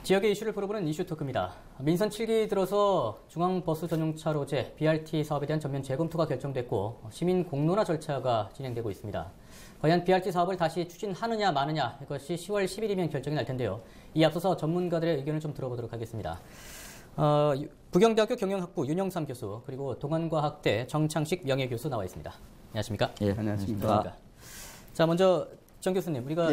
지역의 이슈를 풀어보는 이슈 토크입니다. 민선 7기 들어서 중앙버스 전용차로제 BRT 사업에 대한 전면 재검토가 결정됐고 시민 공론화 절차가 진행되고 있습니다. 과연 BRT 사업을 다시 추진하느냐 마느냐 이것이 10월 10일이면 결정이 날 텐데요. 이 앞서서 전문가들의 의견을 좀 들어보도록 하겠습니다. 부경대학교 경영학부 윤영삼 교수 그리고 동안과학대 정창식 명예교수 나와 있습니다. 안녕하십니까? 예, 안녕하십니까? 자, 먼저 정 교수님, 우리가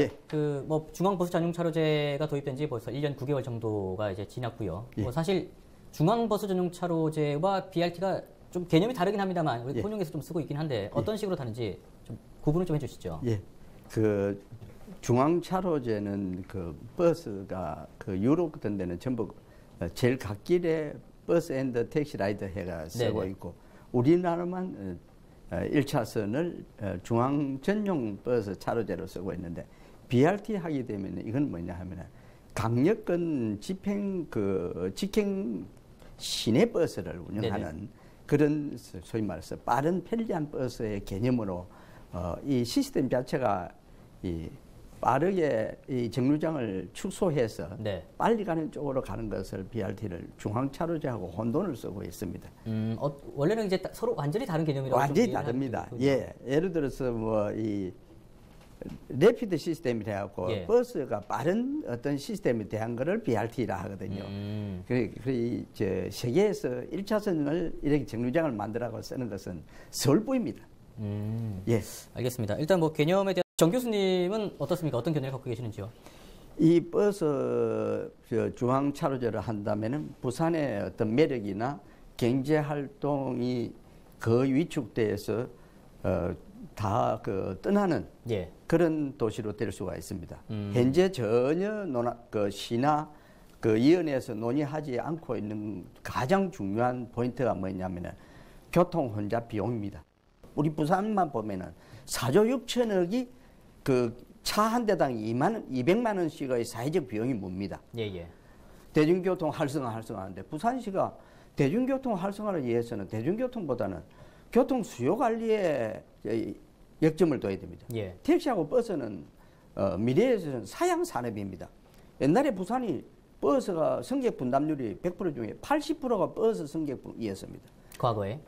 중앙버스 전용차로제가 도입된 지 벌써 1년 9개월 정도가 이제 지났고요. 사실 중앙버스 전용차로제와 BRT가 좀 개념이 다르긴 합니다만 우리 통용에서 좀 쓰고 있긴 한데 어떤 식으로 다른지 좀 구분을 좀 해주시죠. 그 중앙차로제는 그 버스가 그 유럽 같은 데는 전부 제일 갓길에 버스 앤드 택시 라이더 해가 쓰고 있고 우리나라만 1차선을 중앙 전용 버스 차로제로 쓰고 있는데 BRT 하게 되면 이건 뭐냐 하면 강력한 직행 시내 버스를 운영하는 그런 소위 말해서 빠른 편리한 버스의 개념으로 이 시스템 자체가 빠르게 이 정류장을 축소해서 빨리 가는 쪽으로 가는 것을 BRT를 중앙차로제하고 혼돈을 쓰고 있습니다. 원래는 이제 서로 완전히 다른 개념이라고 완전히 다릅니다. 예를 들어서 뭐 이 레피드 시스템이 돼갖고 버스가 빠른 어떤 시스템에 대한 거를 BRT라 하거든요. 세계에서 1차선을 이렇게 정류장을 만들라고 쓰는 것은 서울뿐입니다. 알겠습니다. 일단 뭐 개념에 대한 정 교수님은 어떻습니까? 어떤 견해를 갖고 계시는지요? 이 버스 중앙차로제를 한다면은 부산의 어떤 매력이나 경제 활동이 그 위축돼서 다 떠나는 그런 도시로 될 수가 있습니다. 현재 전혀 시나 위원회에서 논의하지 않고 있는 가장 중요한 포인트가 뭐냐면은 교통 혼잡 비용입니다. 우리 부산만 보면은 4조 6천억이 그 차 한 대당 200만 원씩의 사회적 비용이 뭡니다. 대중교통 활성화하는데 부산시가 대중교통 활성화를 위해서는 대중교통보다는 교통 수요 관리에 역점을 둬야 됩니다. 택시하고 버스는 미래에서는 사양 산업입니다. 옛날에 부산이 버스가 승객 분담률이 100% 중에 80%가 버스 승객이었습니다. 과거에?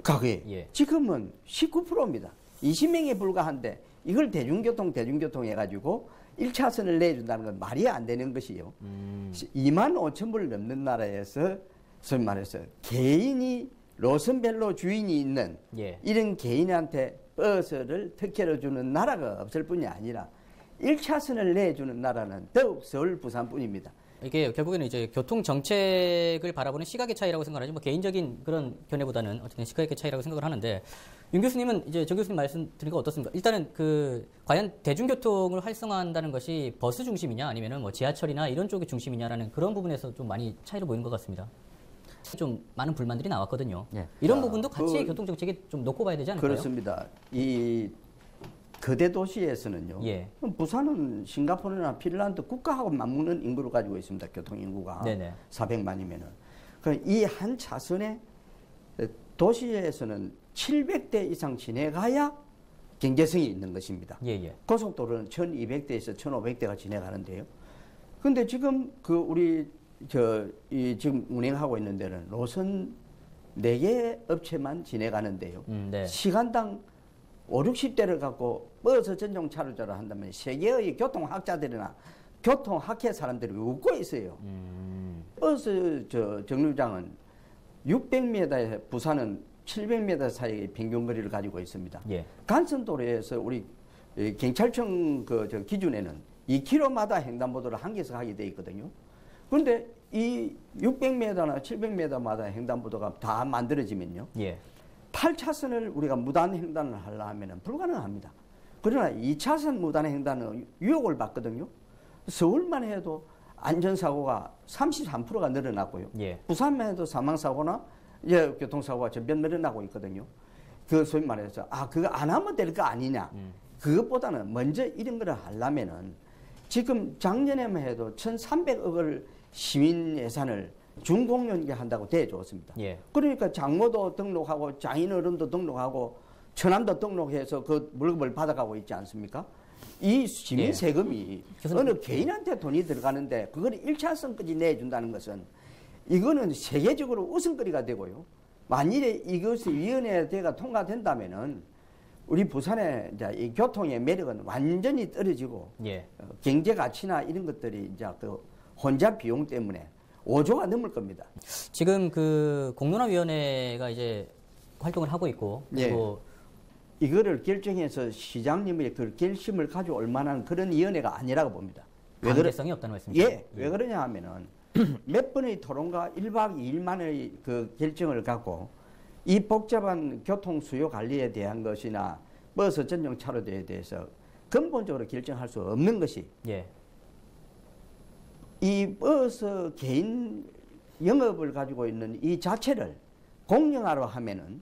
지금은 19%입니다. 20명에 불과한데 이걸 대중교통 해가지고 1차선을 내준다는 건 말이 안 되는 것이요. 2만 5천 불 넘는 나라에서 소위 말해서 개인이 노선별로 주인이 있는 이런 개인한테 버스를 특혜로 주는 나라가 없을 뿐이 아니라 1차선을 내주는 나라는 더욱 서울, 부산뿐입니다. 이게 결국에는 이제 교통 정책을 바라보는 시각의 차이라고 생각하지 뭐 개인적인 그런 견해보다는 어쨌든 시각의 차이라고 생각을 하는데 윤 교수님은 이제 정 교수님 말씀 드리니까 어떻습니까? 일단은 과연 대중교통을 활성화한다는 것이 버스 중심이냐 아니면은 뭐 지하철이나 이런 쪽이 중심이냐라는 그런 부분에서 좀 많이 차이로 보이는 것 같습니다. 좀 많은 불만들이 나왔거든요. 이런 부분도 같이 교통 정책에 좀 놓고 봐야 되지 않을까요? 그렇습니다. 이 거대 도시에서는요. 부산은 싱가포르나 핀란드 국가하고 맞먹는 인구를 가지고 있습니다. 교통 인구가 400만이면은. 이 한 차선에 도시에서는 700대 이상 지나가야 경제성이 있는 것입니다. 고속도로는 1200대에서 1500대가 지나가는데요. 근데 지금 우리 지금 운행하고 있는 데는 노선 4개 업체만 지나가는데요. 시간당 5, 60대를 갖고 버스 전용 차로제를 한다면 세계의 교통학자들이나 교통학회 사람들이 웃고 있어요. 버스 정류장은 600m에 부산은 700m 사이의 평균 거리를 가지고 있습니다. 간선도로에서 우리 경찰청 기준에는 2km마다 횡단보도를 한 개씩 하게 돼 있거든요. 그런데 이 600m나 700m마다 횡단보도가 다 만들어지면요. 8차선을 우리가 무단 횡단을 하려면 불가능합니다. 그러나 2차선 무단 횡단은 유혹을 받거든요. 서울만 해도 안전사고가 33%가 늘어났고요. 부산만 해도 사망사고나 교통사고가 전변 늘어나고 있거든요. 소위 말해서 그거 안 하면 될 거 아니냐. 그것보다는 먼저 이런 거를 하려면은 지금 작년에만 해도 1,300억을 시민 예산을 준공연계 한다고 대해줬습니다. 그러니까 장모도 등록하고 장인어른도 등록하고 천안도 등록해서 그 물건을 받아가고 있지 않습니까? 이 시민 세금이 어느 개인한테 돈이 들어가는데 그걸 1차선까지 내준다는 것은 이거는 세계적으로 웃음거리가 되고요. 만일에 이것이 위원회가 통과된다면은 우리 부산의 이제 이 교통의 매력은 완전히 떨어지고 경제 가치나 이런 것들이 이제 그 혼잡 비용 때문에 5조가 넘을 겁니다. 지금 그 공론화위원회가 이제 활동을 하고 있고 그리고 이거를 결정해서 시장님의 그 결심을 가져올 만한 그런 위원회가 아니라고 봅니다. 관계성이 없다는 말씀이죠? 왜 그러냐 하면은 몇 번의 토론과 1박 2일만의 그 결정을 갖고 이 복잡한 교통 수요 관리에 대한 것이나 버스 전용 차로에 대해서 근본적으로 결정할 수 없는 것이 이 버스 개인 영업을 가지고 있는 이 자체를 공영화로 하면은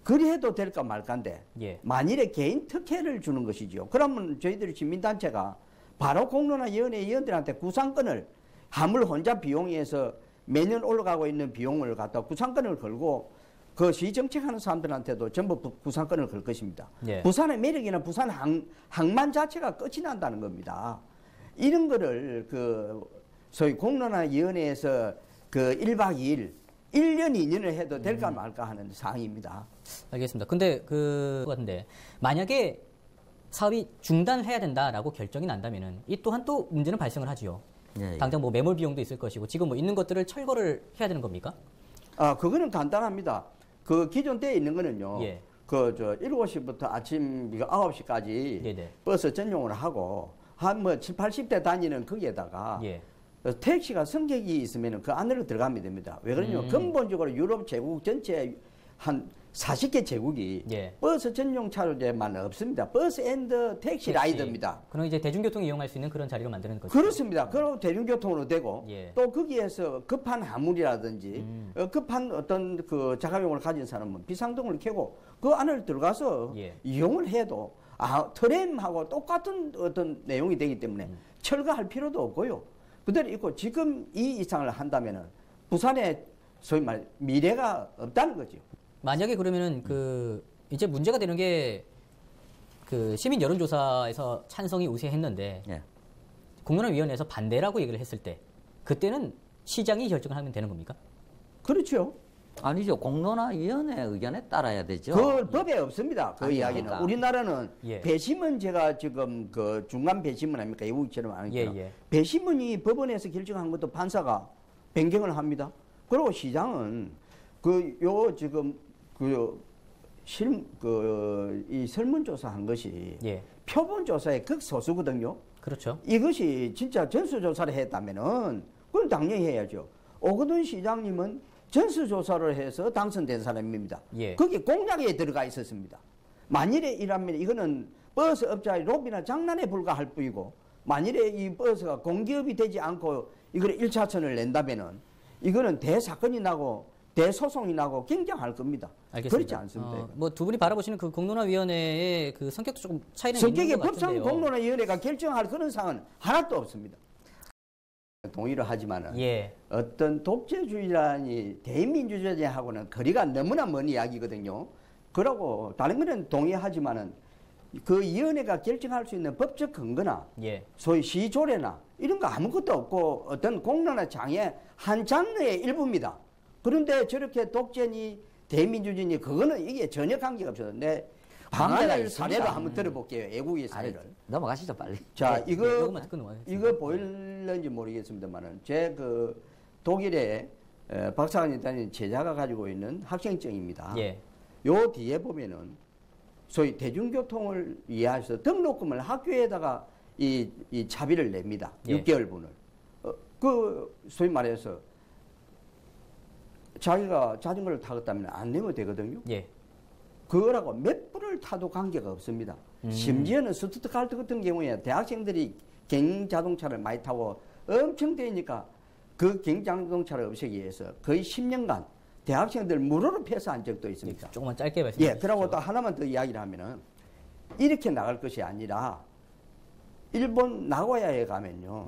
그래도 될까 말까인데 만일에 개인 특혜를 주는 것이죠. 그러면 저희들이 시민단체가 바로 공론화위원회 위원들한테 구상권을 화물 혼잡 비용에서 매년 올라가고 있는 비용을 갖다 구상권을 걸고 그 시정책하는 사람들한테도 전부 구상권을 걸 것입니다. 부산의 매력이나 부산 항만 자체가 끝이 난다는 겁니다. 이런 거를 그 소위 공론화위원회에서 그 1박 2일 1년, 2년을 해도 될까 말까 하는 사항입니다. 알겠습니다. 근데 같은데 만약에 사업이 중단해야 된다라고 결정이 난다면은 이 또한 또 문제는 발생을 하지요. 당장 뭐 매몰 비용도 있을 것이고 지금 뭐 있는 것들을 철거를 해야 되는 겁니까? 그거는 간단합니다. 그 기존 때에 있는 거는요. 그 7시부터 아침 9시까지 버스 전용을 하고 한 뭐 7, 80대 다니는 거기에다가 택시가 승객이 있으면 그 안으로 들어가면 됩니다. 왜 그러냐면 근본적으로 유럽 제국 전체 한 40개 제국이 버스 전용 차로제만 없습니다. 버스 앤드 택시 라이더입니다. 그럼 이제 대중교통 이용할 수 있는 그런 자리로 만드는 거죠. 그렇습니다. 그럼 대중교통으로 되고 또 거기에서 급한 화물이라든지 급한 어떤 그 자가용을 가진 사람은 비상등을 켜고 그 안을 들어가서 이용을 해도 트램하고 똑같은 어떤 내용이 되기 때문에 철거할 필요도 없고요. 그대로 있고 지금 이 이상을 한다면은 부산에 소위 말 미래가 없다는 거죠. 만약에 그러면은 그 이제 문제가 되는 게 그 시민 여론조사에서 찬성이 우세했는데 공론화위원회에서 반대라고 얘기를 했을 때 그때는 시장이 결정을 하면 되는 겁니까? 그렇죠. 아니죠. 공론화위원회 의견에 따라야 되죠. 그 법에 없습니다. 그 이야기는. 우리나라는 배심은 제가 지금 그 중간 배심은 아닙니까? 외국처럼 아니까 배심원이 법원에서 결정한 것도 판사가 변경을 합니다. 그리고 시장은 지금 이 설문조사한 것이 표본조사의 극소수거든요. 그렇죠. 이것이 진짜 전수조사를 했다면은 그건 당연히 해야죠. 오거돈 시장님은 전수조사를 해서 당선된 사람입니다. 거기 공약에 들어가 있었습니다. 만일에 이라면 이거는 버스 업자의 로비나 장난에 불과할 뿐이고 만일에 이 버스가 공기업이 되지 않고 이걸 1차선을 낸다면은 이거는 대사건이 나고 대소송이 나고 굉장할 겁니다. 알겠습니다. 그렇지 않습니다. 뭐 두 분이 바라보시는 그 공론화위원회의 그 성격도 조금 차이는 있는 것 같은데요. 성격이 법상 공론화위원회가 결정할 그런 사항은 하나도 없습니다. 동의를 하지만은 어떤 독재주의라니 대민주주의하고는 거리가 너무나 먼 이야기거든요. 그러고 다른 거는 동의하지만은 그 위원회가 결정할 수 있는 법적 근거나 소위 시조례나 이런 거 아무것도 없고 어떤 공론화 장애 한 장르의 일부입니다. 그런데 저렇게 독재니 대민주주의니 그거는 이게 전혀 관계가 없어요. 내 방안의 사례도 한번 들어볼게요. 애국의 사례를. 넘어가시죠 빨리. 자, 이거 보일는지 모르겠습니다만은 제 그 독일에 박사관이 다니는 제자가 가지고 있는 학생증입니다. 요 뒤에 보면은 소위 대중교통을 이해해서 등록금을 학교에다가 이 차비를 냅니다. 6개월분을. 그 소위 말해서 자기가 자전거를 타겠다면 안 내면 되거든요. 그거라고 몇 분을 타도 관계가 없습니다. 심지어는 스투트가르트 같은 경우에 대학생들이 경자동차를 많이 타고 엄청 되니까 그 경자동차를 없애기 위해서 거의 10년간 대학생들 무료로 폐사한 적도 있습니다. 조금만 짧게 말씀해 주시죠. 그리고 또 하나만 더 이야기를 하면은 이렇게 나갈 것이 아니라 일본 나고야에 가면요.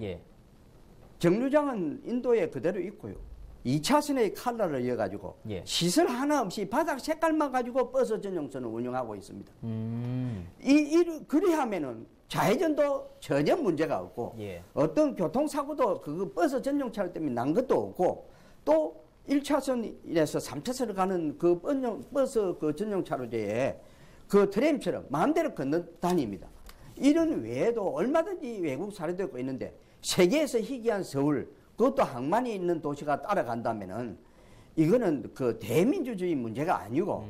정류장은 인도에 그대로 있고요. 2차선의 칼라를 이어가지고 시설 하나 없이 바닥 색깔만 가지고 버스 전용선을 운영하고 있습니다. 그래 하면은 좌회전도 전혀 문제가 없고 예. 어떤 교통사고도 그 버스 전용차로 때문에 난 것도 없고 또 1차선에서 3차선을 가는 그 버스 그 전용차로제에 그 트램처럼 마음대로 건너 다닙니다. 이런 외에도 얼마든지 외국 사례도 있고 있는데 세계에서 희귀한 서울 그것도 항만이 있는 도시가 따라간다면은 이거는 그 대민주주의 문제가 아니고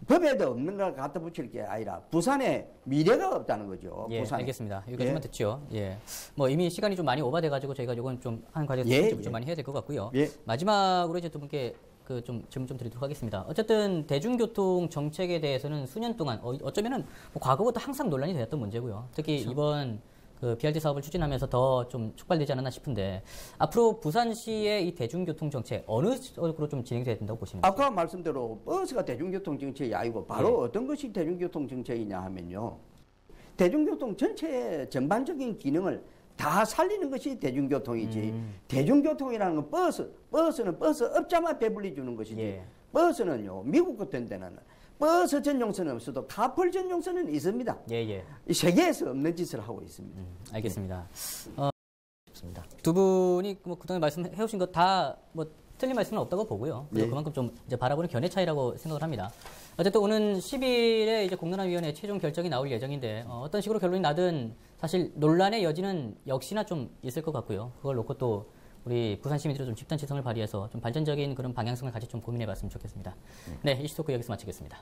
법에도 없는 걸 갖다 붙일 게 아니라 부산에 미래가 없다는 거죠. 예, 부산에. 알겠습니다. 여기까지만 듣죠. 예. 뭐 이미 시간이 좀 많이 오버돼가지고 저희가 이건 좀 한 과제에서 예, 좀 많이 해야 될 것 같고요. 예. 마지막으로 이제 두 분께 그 좀 질문 좀 드리도록 하겠습니다. 어쨌든 대중교통 정책에 대해서는 수년 동안 어쩌면은 뭐 과거부터 항상 논란이 되었던 문제고요. 특히 그렇죠. 이번 그 BRT 사업을 추진하면서 더 좀 촉발되지 않았나 싶은데 앞으로 부산시의 이 대중교통 정책 어느 쪽으로 좀 진행돼야 된다고 보시는지? 아까 말씀대로 버스가 대중교통 정책이 아니고 바로 예. 어떤 것이 대중교통 정책이냐 하면요. 대중교통 전체 전반적인 기능을 다 살리는 것이 대중교통이지. 대중교통이라는 건 버스는 버스 업자만 배불리 주는 것이지. 예. 버스는요, 미국 같은 데는 버스 전용선은 없어도 카풀 전용선은 있습니다. 예. 이 세계에서 없는 짓을 하고 있습니다. 알겠습니다. 좋습니다. 두 분이 뭐 그동안 말씀해 오신 것 다 뭐 틀린 말씀은 없다고 보고요. 그리고 예. 그만큼 좀 이제 바라보는 견해 차이라고 생각을 합니다. 어쨌든 오는 10일에 이제 공론화위원회 최종 결정이 나올 예정인데 어떤 식으로 결론이 나든 사실 논란의 여지는 역시나 좀 있을 것 같고요. 그걸 놓고 또 우리 부산 시민들이 좀 집단지성을 발휘해서 좀 발전적인 그런 방향성을 같이 좀 고민해봤으면 좋겠습니다. 네, 이슈토크 여기서 마치겠습니다.